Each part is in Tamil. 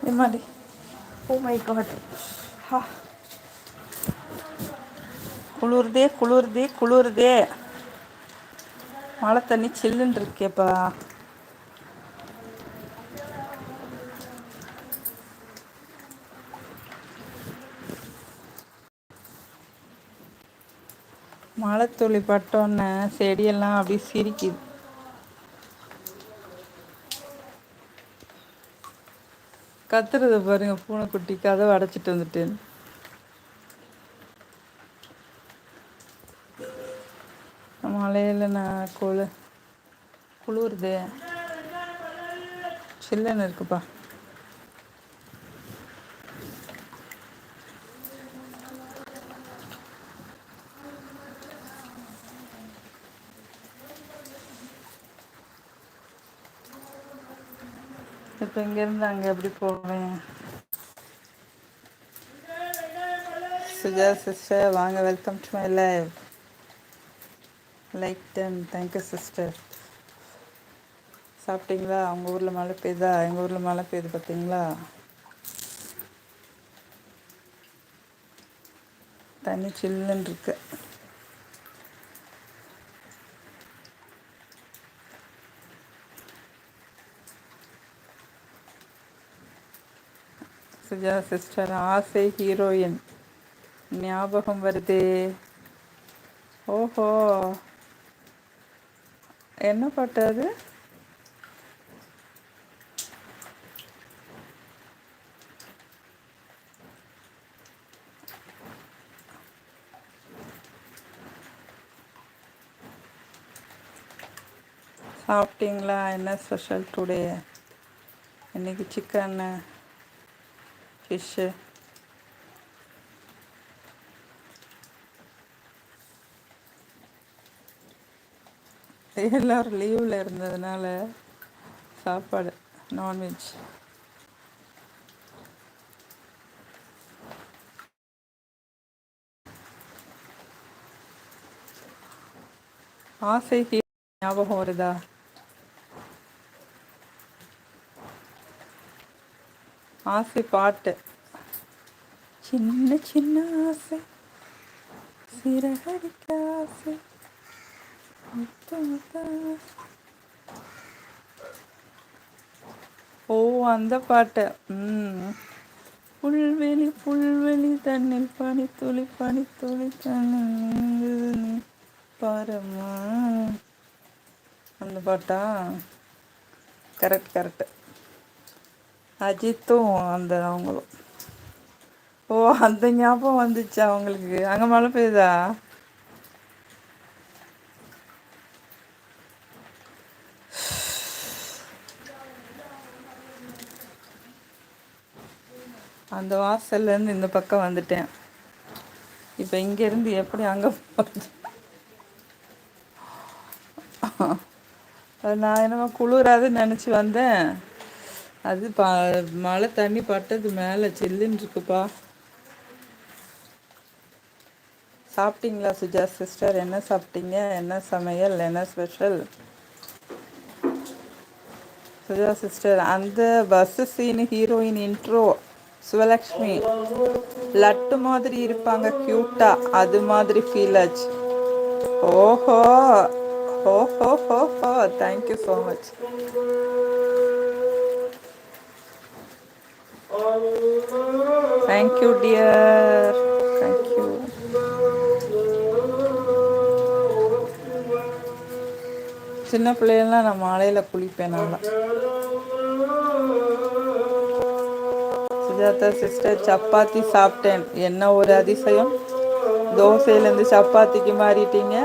எம்மாடி, ஓ மை காட், ஹா, குளிருதே குளிருதே குளிருதே. மழை தண்ணி சில்லுன்னு இருக்கேப்பா. மழை துளி பட்டோன்னே செடியெல்லாம் அப்படியே சிரிக்குது. கத்துறத பாருங்க, பூனைக்குட்டி கதவை அடைச்சிட்டு வந்துட்டேன். மழையில் நான் குளிருது, சில்லுன்னு இருக்குப்பா. இப்போ இங்கேருந்து அங்கே எப்படி போவேன்? சுஜா சிஸ்டர் வாங்க, வெல்கம் டு மை லைவ். லைக் டன், தேங்க்யூ சிஸ்டர். சாப்பிட்டீங்களா? உங்கள் ஊரில் மழை பெய்யுதா? எங்கள் ஊரில் மழை பெய்யுது பார்த்தீங்களா? தண்ணி சில்லுன்னு இருக்கு. சுஜா சிஸ்டர், ஆசை ஹீரோயின் ஞாபகம் வருதே. ஓஹோ, என்ன பாட்டு அது? சாப்பிட்டீங்களா? என்ன ஸ்பெஷல் டுடே? இன்னைக்கு சிக்கன், ஃபிஷ்ஷு. எல்லோரும் லீவில் இருந்ததுனால சாப்பாடு நான்வெஜ். ஆசை ஞாபகம் வருதா? ஆசை பாட்டு. சின்ன சின்ன ஆசை, சிறகடிக்க ஆசை, முத்த முத்த ஆசை. ஓ, அந்த பாட்டு. புல்வெளி புல்வெளி தண்ணில் பனித்துளி பனித்துளி தண்ணி பாரம்மா. அந்த பாட்டா? Correct correct. அஜித்தும் அந்த அவங்களும். ஓ, அந்த ஞாபகம் வந்துச்சு அவங்களுக்கு. அங்கே மழை பெய்யுதா? அந்த வாசல்லேருந்து இந்த பக்கம் வந்துட்டேன். இப்போ இங்கேருந்து எப்படி அங்கே போகிறது? நான் என்னமோ குளிராதுன்னு நினச்சி வந்தேன். அது மழை தண்ணி பட்டது மேலே சில்லுன்னு இருக்குப்பா. சாப்பிட்டீங்களா சுஜா சிஸ்டர்? என்ன சாப்பிட்டீங்க? என்ன சமையல்? என்ன ஸ்பெஷல்? சுஜா சிஸ்டர், அந்த பஸ் சீனு ஹீரோயின் இன்ட்ரோ சிவலக்ஷ்மி லட்டு மாதிரி இருப்பாங்க, கியூட்டா. அது மாதிரி ஃபீல் ஆச்சு. ஓஹோ ஓஹோ ஹோ, thank you so much. Thank you dear, thank you. சின்ன பிள்ளைகள்லாம் நான் மாலையில் குளிப்பேன் நல்லா. சுஜாதா சிஸ்டர், சப்பாத்தி சாப்பிட்டேன். என்ன ஒரு அதிசயம், தோசையிலேருந்து சப்பாத்திக்கு மாறிட்டீங்க.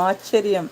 ஆச்சரியம்.